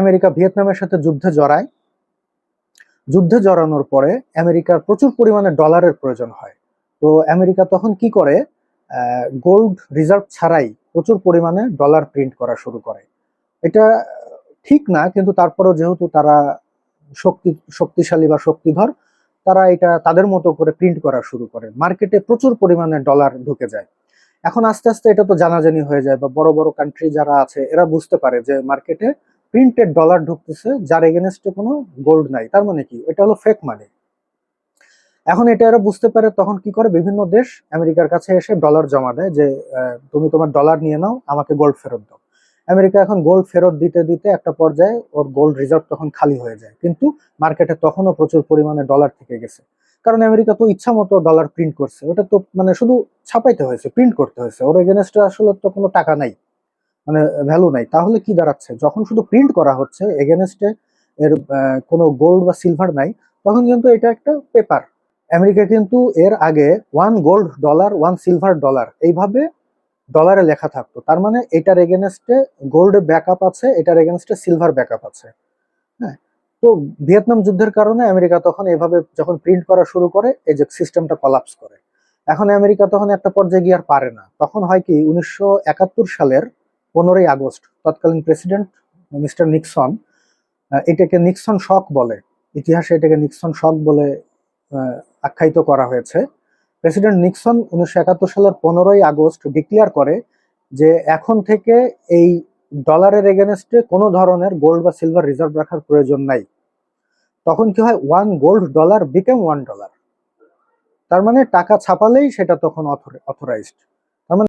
America ভিয়েতনামের সাথে যুদ্ধে জড়ায়। যুদ্ধে জড়ানোর পরে আমেরিকার প্রচুর পরিমাণে ডলারের প্রয়োজন হয়। তো আমেরিকা তখন কি করে, গোল্ড রিজার্ভ ছাড়াই প্রচুর পরিমাণে ডলার প্রিন্ট করা শুরু করে। এটা ঠিক না, কিন্তু তারপরেও যেহেতু তারা শক্তিশালী বা শক্তিধর, তারা এটা তাদের মতো করে প্রিন্ট করা শুরু করে। মার্কেটে প্রচুর পরিমাণে ডলার ঢুকে যায়। এখন আস্তে আস্তে এটা তো জানাজানি হয়ে যায়, বা বড় বড় কান্ট্রি যারা আছে এরা বুঝতে পারে যে মার্কেটে প্রিন্টেড ডলার ঢুকতেছে, যার এগেনস্টে কোনো গোল্ড নাই। তার মানে কি, এটা হলো ফেক মানি। এখন এটা এরা বুঝতে পারে, তখন কি করে, বিভিন্ন দেশ আমেরিকার কাছে এসে ডলার জমা দেয় যে তুমি তোমার ডলার নিয়ে নাও, আমাকে গোল্ড ফেরত দাও। আমেরিকা এখন গোল্ড ফেরত দিতে দিতে একটা পর্যায়ে ওর গোল্ড রিজার্ভ তখন খালি হয়ে যায়, কিন্তু মার্কেটে তখনও প্রচুর পরিমাণে ডলার থেকে গেছে। কারণ আমেরিকা তো ইচ্ছা মতো ডলার প্রিন্ট করছে, ওটা তো মানে শুধু ছাপাইতে হয়েছে, প্রিন্ট করতে হয়েছে, ওর এগেনস্টে আসলে তো কোনো টাকা নাই, মানে ভ্যালু নাই। তাহলে কি দাঁড়াচ্ছে, যখন শুধু প্রিন্ট করা হচ্ছে, এগেনস্টে এর কোনো গোল্ড বা সিলভার নাই, তখন কিন্তু এটা একটা পেপার। আমেরিকা কিন্তু এর আগে one gold dollar, one silver dollar এইভাবে ডলারে লেখা থাকতো। তার মানে এটার এগেনস্টে গোল্ড ব্যাকআপ আছে, এটার এগেনস্টে সিলভার ব্যাকআপ আছে। হ্যাঁ। তো ভিয়েতনাম যুদ্ধের কারণে আমেরিকা তখন এভাবে যখন প্রিন্ট করা শুরু করে, এই যে সিস্টেমটা কলাপস করে। এখন আমেরিকা তখন একটা পর্যায়ে গিয়ে আর পারে না। তখন হয় কি, 1971 সালের 15ই আগস্ট তৎকালীন প্রেসিডেন্ট মিস্টার নিক্সন, এটাকে নিক্সন শক বলে, ইতিহাসে এটাকে নিক্সন শক বলে আখ্যায়িত করা হয়েছে। প্রেসিডেন্ট নিক্সন 1971 সালের 15ই আগস্ট ডিক্লেয়ার করে যে এখন থেকে এই ডলারের এগেনস্টে কোনো ধরনের গোল্ড বা সিলভার রিজার্ভ রাখার প্রয়োজন নাই। তখন কি হয়, ওয়ান গোল্ড ডলার বিকেম $1। তার মানে টাকা ছাপালেই সেটা তখন অথরাইজড।